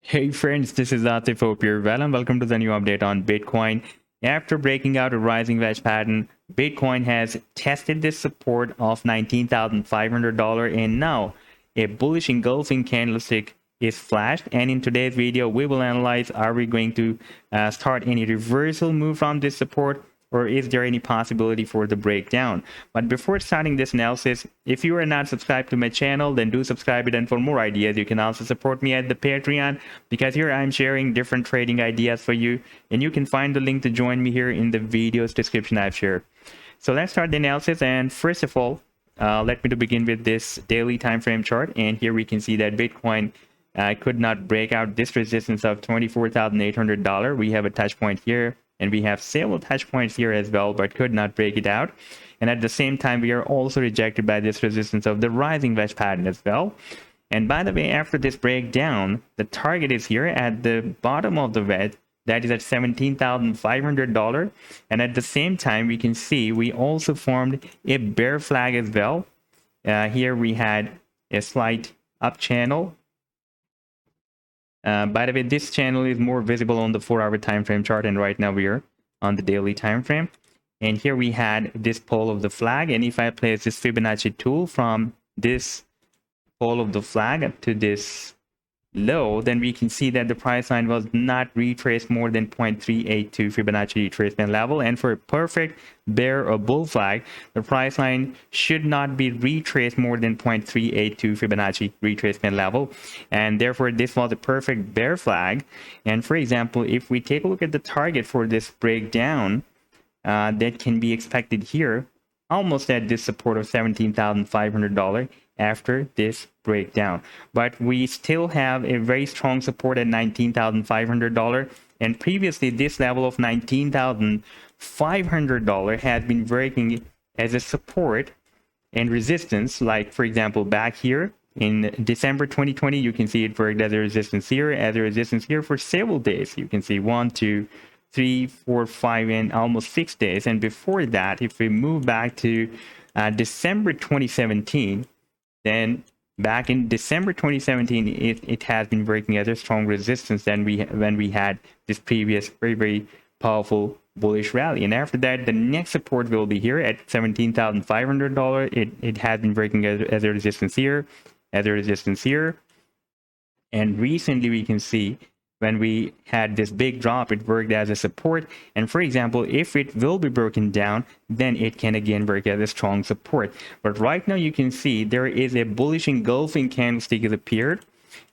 Hey friends, this is Atif. Hope you're well and welcome to the new update on Bitcoin. After breaking out a rising wedge pattern, Bitcoin has tested this support of $19,500 and now a bullish engulfing candlestick is flashed. And in today's video, we will analyze, are we going to start any reversal move from this support, or is there any possibility for the breakdown? But before starting this analysis, if you are not subscribed to my channel, then do subscribe it. And for more ideas, you can also support me at the Patreon, because here I'm sharing different trading ideas for you, and you can find the link to join me here in the video's description I've shared. So let's start the analysis. And first of all, let me to begin with this daily time frame chart. And here we can see that Bitcoin could not break out this resistance of $24,800. We have a touch point here, and we have several touch points here as well, but could not break it out. And at the same time, we are also rejected by this resistance of the rising wedge pattern as well. And by the way, after this breakdown, the target is here at the bottom of the wedge, that is at $17,500. And at the same time, we can see we also formed a bear flag as well. Here we had a slight up channel. By the way, this channel is more visible on the 4-hour time frame chart, and right now we are on the daily time frame. And here we had this pole of the flag, and if I place this Fibonacci tool from this pole of the flag up to this low, then we can see that the price line was not retraced more than 0.382 Fibonacci retracement level. And for a perfect bear or bull flag, the price line should not be retraced more than 0.382 Fibonacci retracement level, and therefore this was a perfect bear flag. And for example, if we take a look at the target for this breakdown, that can be expected here, almost at this support of $17,500 after this breakdown. But we still have a very strong support at $19,500, and previously this level of $19,500 has been working as a support and resistance. Like for example, back here in December 2020, you can see it worked as a resistance here, for several days. You can see 1, 2, 3, 4, 5, and almost 6 days. And before that, if we move back to December 2017, then back in December 2017, it has been working as a strong resistance when we had this previous very powerful bullish rally. And after that, the next support will be here at $17,500. It has been working as a resistance here, and recently we can see when we had this big drop, it worked as a support. And for example, if it will be broken down, then it can again work as a strong support. But right now you can see there is a bullish engulfing candlestick has appeared.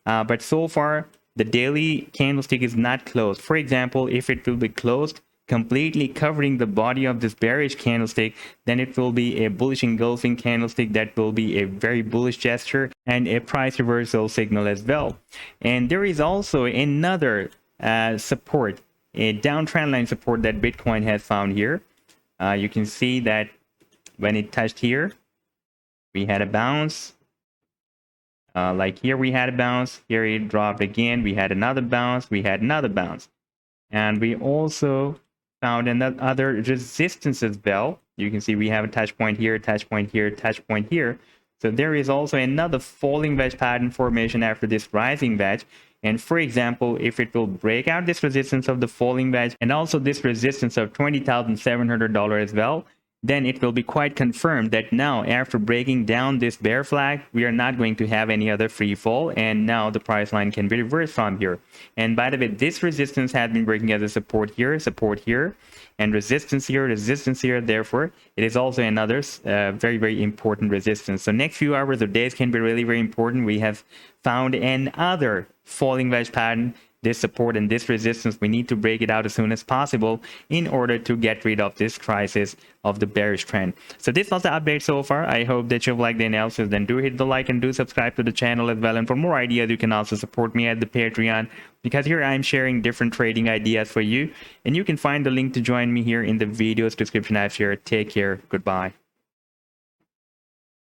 But so far, the daily candlestick is not closed. For example, if it will be closed, completely covering the body of this bearish candlestick, then it will be a bullish engulfing candlestick. That will be a very bullish gesture and a price reversal signal as well. And there is also another support, a downtrend line support that Bitcoin has found here. You can see that when it touched here, we had a bounce. Like here we had a bounce, here it dropped again, we had another bounce, and we also found another resistance as well. You can see we have a touch point here, touch point here, touch point here. So there is also another falling wedge pattern formation after this rising wedge. And for example, if it will break out this resistance of the falling wedge and also this resistance of $20,700 as well, then it will be quite confirmed that now, after breaking down this bear flag, we are not going to have any other free fall, and now the price line can be reversed from here. And by the way, this resistance has been working as a support here, and resistance here. Therefore, it is also another very important resistance. So next few hours or days can be really very important. We have found another falling wedge pattern, this support and this resistance. We need to break it out as soon as possible in order to get rid of this crisis of the bearish trend. So this was the update so far. I hope that you've liked the analysis. Then do hit the like and do subscribe to the channel as well. And for more ideas, you can also support me at the Patreon, because here I'm sharing different trading ideas for you, and you can find the link to join me here in the video's description I've shared. Take care. Goodbye.